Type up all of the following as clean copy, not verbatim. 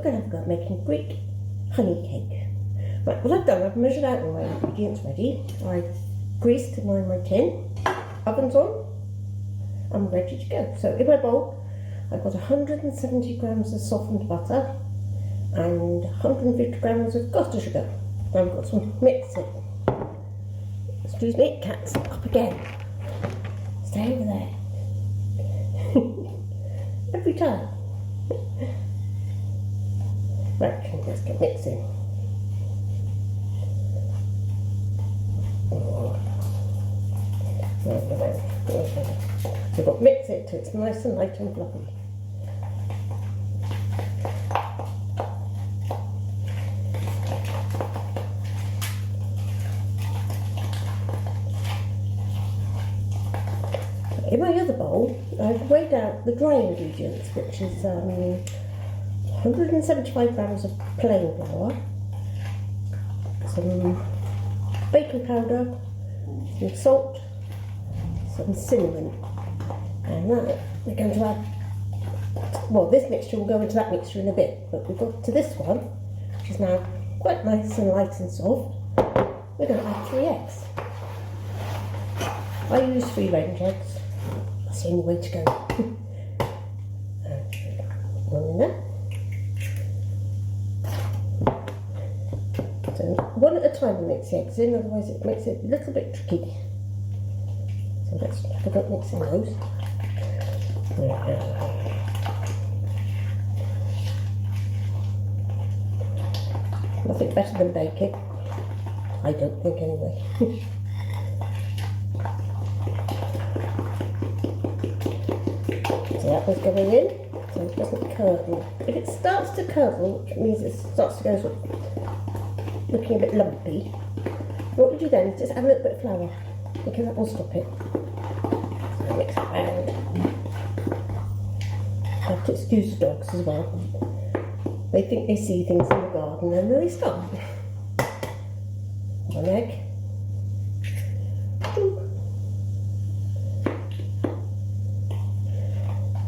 we're going to have a go at making Greek honey cake. Right, what I've done, I've measured out all my ingredients ready. I've greased my tin, oven's on, I'm ready to go. So in my bowl, I've got 170 grams of softened butter and 150 grams of caster sugar. Now I've got some mixing. Excuse me, cat's up again. Stay over there. Every time. Right, let's get mixing. So we've got mix it till it's nice and light and fluffy. In my other bowl, I've weighed out the dry ingredients, which is 175 grams of plain flour, some baking powder, some salt, some cinnamon, and that we're going to add, well, this mixture will go into that mixture in a bit, but we've got to this one, which is now quite nice and light and soft. We're going to add 3 eggs. I use free range eggs. That's the only way to go. One in there. So one at a time we mix the eggs in, otherwise it makes it a little bit tricky. So let's have a go at mixing those. Nothing better than baking. I don't think anyway. So that was going in, so it doesn't curdle. If it starts to curdle, which means it starts to go sort of looking a bit lumpy, what we do then is just add a little bit of flour, because that will stop it. So mix it around. I have to excuse the dogs as well. They think they see things in the garden and then they stop. 1 egg. 2.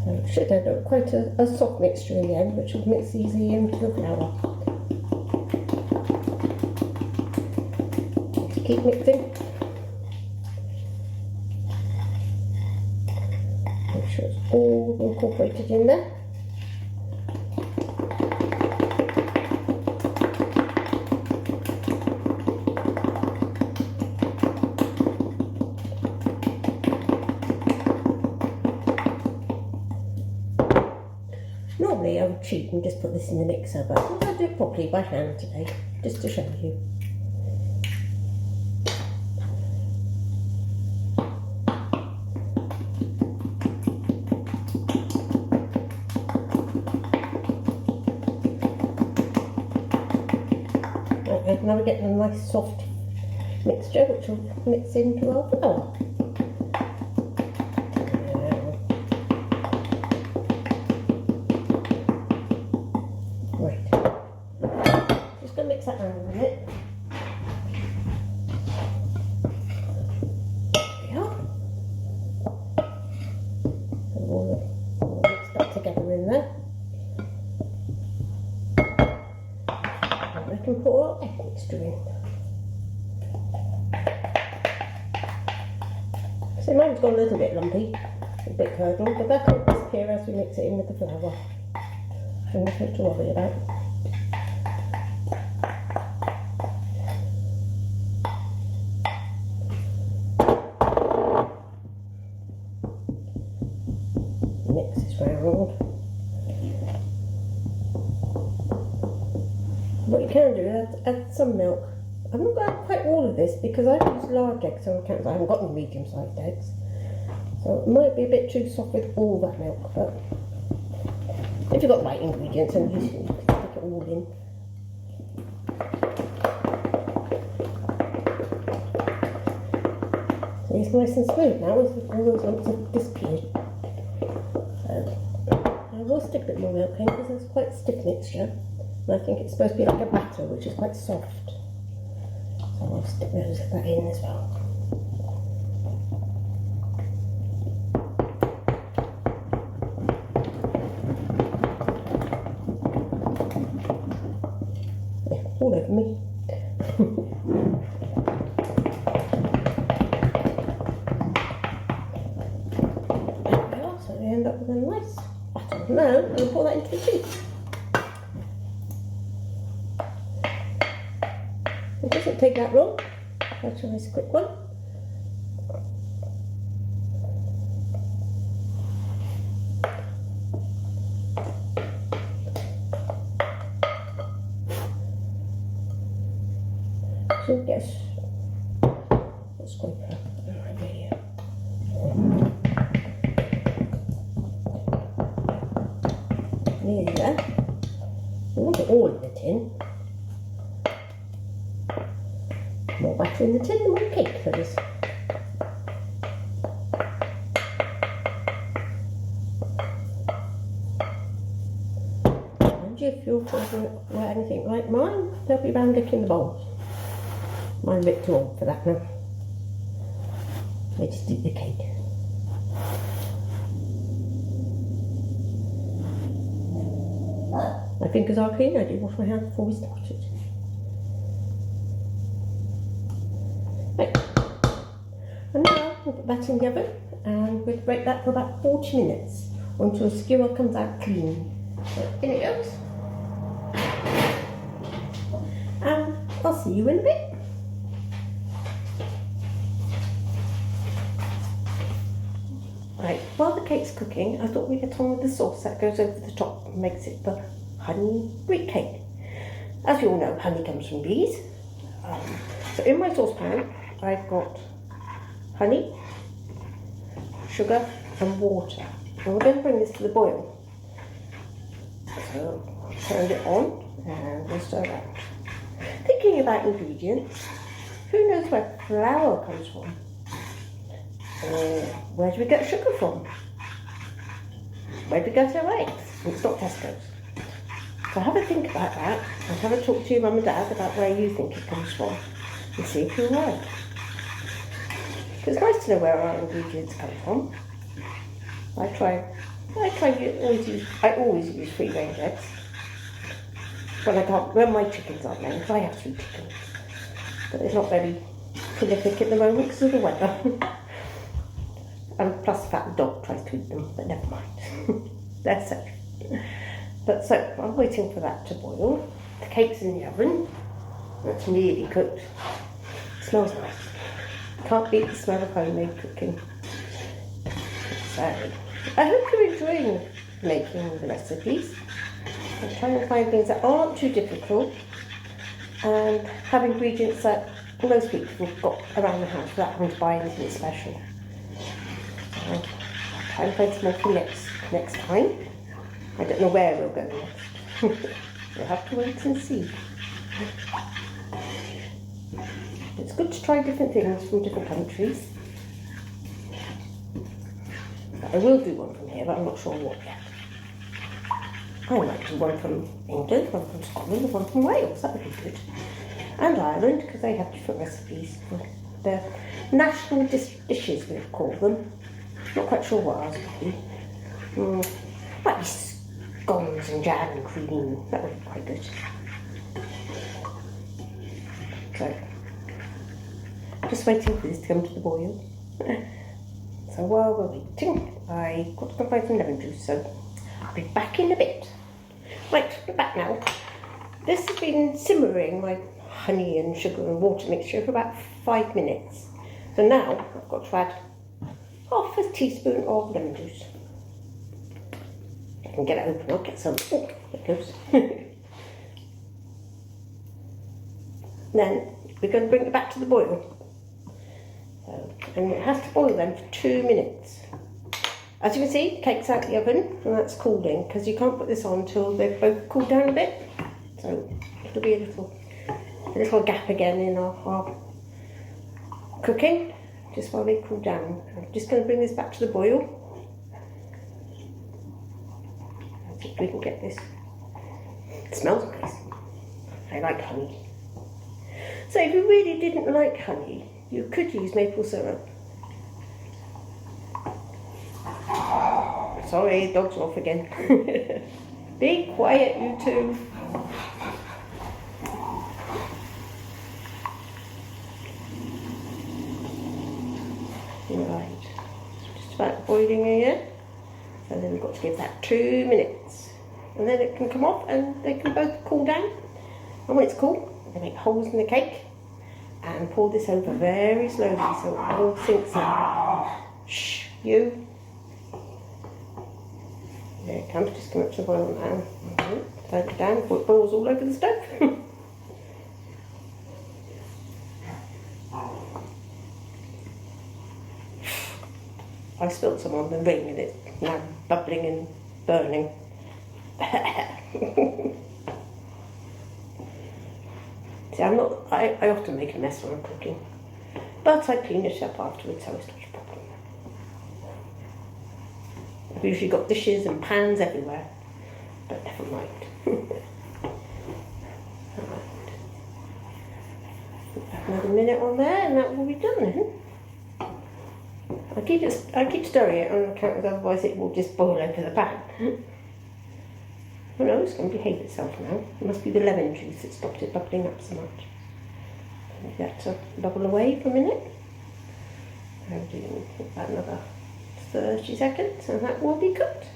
So it should end up quite a soft mixture in the end, which will mix easily into the flour. Just keep mixing. Make sure it's all incorporated in there. Normally I would cheat and just put this in the mixer, but I'm going to do it properly by hand today, just to show you. Okay, now we're getting a nice soft mixture which will mix into our flour. Mix that around a minute. There we are. And all mixed up together in there. And we can put our egg mixture in. So mine's gone a little bit lumpy, a bit curdled, but that will disappear as we mix it in with the flour. So nothing to worry about. Mix this round. What you can do is add some milk. I'm not going to add quite all of this because I've used large eggs on account I haven't got any medium-sized eggs. So it might be a bit too soft with all that milk, but if you've got the right ingredients and you can stick it all in. So it's nice and smooth now as all those lumps have disappeared. I will stick a bit more milk in because it's quite a stiff mixture, and I think it's supposed to be like a batter, which is quite soft. So I'll stick that in as well. for me. So we end up with a nice batter. Now I'm going to pour that into the tea. It doesn't take that long. That's a nice quick one. So yes, let's go for right here. Nearly there. We want it all in the tin. More batter in the tin, the more cake there is. And if your children were anything like mine, they'll be round licking the bowls. Mine's a bit too old for that now. I just eat the cake. My fingers are clean. I did wash my hands before we started. Right. And now we'll put that in the oven and we'll bake that for about 40 minutes until the skewer comes out clean. So in it goes. And I'll see you in a bit. Right, while the cake's cooking, I thought we'd get on with the sauce that goes over the top and makes it the honey wheat cake. As you all know, honey comes from bees. So in my saucepan, I've got honey, sugar and water. And we're going to bring this to the boil. So turn it on and we'll stir around. Thinking about ingredients, who knows where flour comes from? Where do we get sugar from? Where do we get our eggs? It's not Tesco's. So have a think about that and have a talk to your mum and dad about where you think it comes from and see if you're right. It's nice to know where our ingredients come from. I always use free range eggs. When my chickens aren't laying, because I have 3 chickens. But it's not very prolific at the moment because of the weather. And plus the fact the dog tries to eat them, but never mind. They're safe. But so, I'm waiting for that to boil. The cake's in the oven. It's nearly cooked. It smells nice. Can't beat the smell of homemade cooking. So, I hope you're enjoying making the recipes. I'm trying to find things that aren't too difficult and have ingredients that most people have got around the house without having to buy anything special. I'll try and find some more for next time. I don't know where we'll go next. We'll have to wait and see. It's good to try different things from different countries. I will do one from here, but I'm not sure what yet. I might do one from England, one from Scotland, and one from Wales. That would be good. And Ireland, because they have different recipes for their national dishes, we'll call them. Not quite sure what ours would be. Might be scones and jam and cream. That would be quite good. So, just waiting for this to come to the boil. So while we're waiting, I've got to go find some lemon juice, so I'll be back in a bit. Right, we're back now. This has been simmering, my honey and sugar and water mixture, for about 5 minutes. So now I've got to add half a teaspoon of lemon juice. If I can get it open, I'll get some. Oh, there it goes. Then we're going to bring it back to the boil. So, and it has to boil then for 2 minutes. As you can see, the cake's out of the oven and that's cooling, because you can't put this on until they've both cooled down a bit. So it'll be a little gap again in our cooking, just while they cool down. I'm just going to bring this back to the boil. Let's see if we can get this. It smells nice. I like honey. So if you really didn't like honey, you could use maple syrup. Sorry, dog's off again. Be quiet, you two. boiling here. So then we've got to give that 2 minutes. And then it can come off and they can both cool down. And when it's cool, I make holes in the cake and pour this over very slowly so it all sinks in. Shh, you. There it comes, just come up to the boil now. Turn it down before it boils all over the stove. I spilled some on the ring and it's now bubbling and burning. See, I often make a mess when I'm cooking, but I clean it up afterwards, so it's not a problem. I've usually got dishes and pans everywhere, but never mind. Another minute on there and that will be done then. I keep stirring it on account of otherwise it will just boil over the pan. Oh no, it's going to behave itself now. It must be the lemon juice that stopped it bubbling up so much. Leave that to bubble away for a minute. I'll do about another 30 seconds and that will be cooked.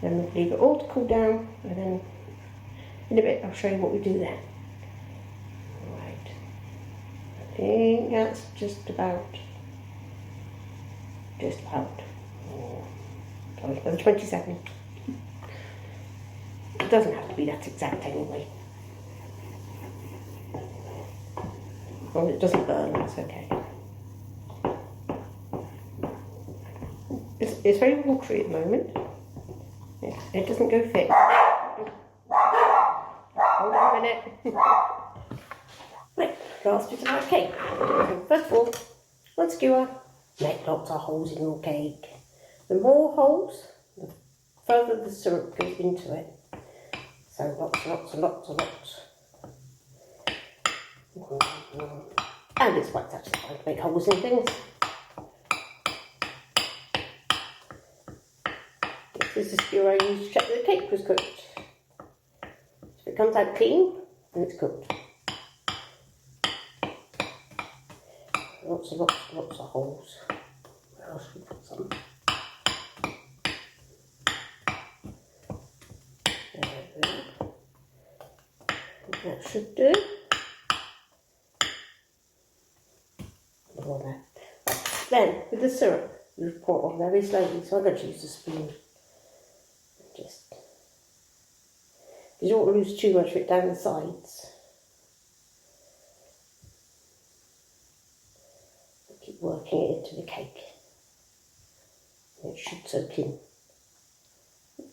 Then we'll leave it all to cool down and then in a bit I'll show you what we do then. Right. I think that's just about. Sorry, another 20 seconds. It doesn't have to be that exact anyway. As long as it doesn't burn, that's okay. It's very watery at the moment. It doesn't go thick. Hold on a minute. Right, last bit of our cake. So first of all, one skewer. Make lots of holes in your cake. The more holes, the further the syrup goes into it. So lots and lots. And it's quite satisfying to make holes in things. This is the skewer I used to check that the cake was cooked. If it comes out clean, then it's cooked. Lots of holes. Where else should we put some? There we go. That should do. There. Then, with the syrup, you pour it on very slowly, so I'm going to use a spoon. Just, because you don't want to lose too much of it down the sides. Keep working it into the cake. It should soak in.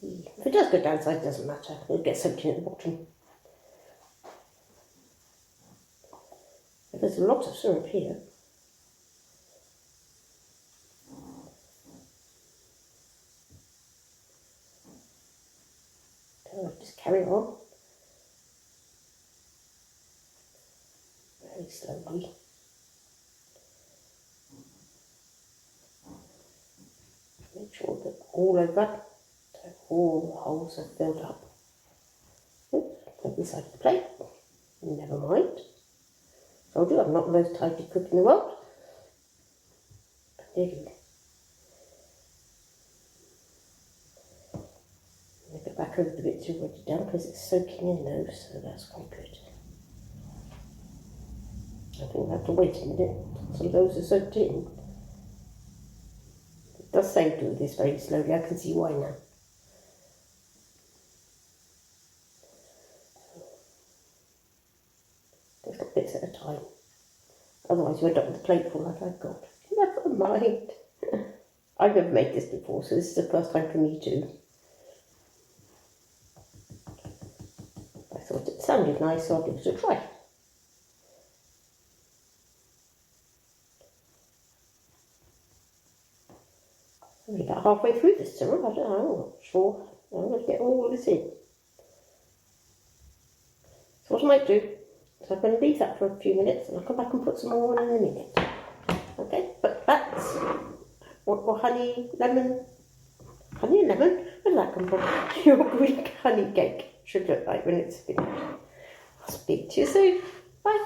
If it does go downside, it doesn't matter. It'll get soaked in at the bottom. There's a lot of syrup here. So just carry on. Very slowly. Make sure that all over, so all the holes are filled up. Oops, put this side of the plate. Never mind. Told you I'm not the most tidy cook in the world. But there you go. I'm going to go back over the bits you've already done because it's soaking in those, so that's quite good. I think we'll have to wait a minute. Some of those are soaked in. It does say do this very slowly. I can see why now. Little bits at a time. Otherwise you end up with a plate full like I've got. Never mind. I've never made this before, so this is the first time for me too. I thought it sounded nice, so I'll give it a try. I'm about halfway through this syrup. I'm not sure. I'm going to get all this in. So what I might do, so I'm going to leave that for a few minutes and I'll come back and put some more on in a minute. Okay, but that's or honey, lemon, honey and lemon, where did that come from? Your Greek honey cake should look like when it's finished. I'll speak to you soon. Bye.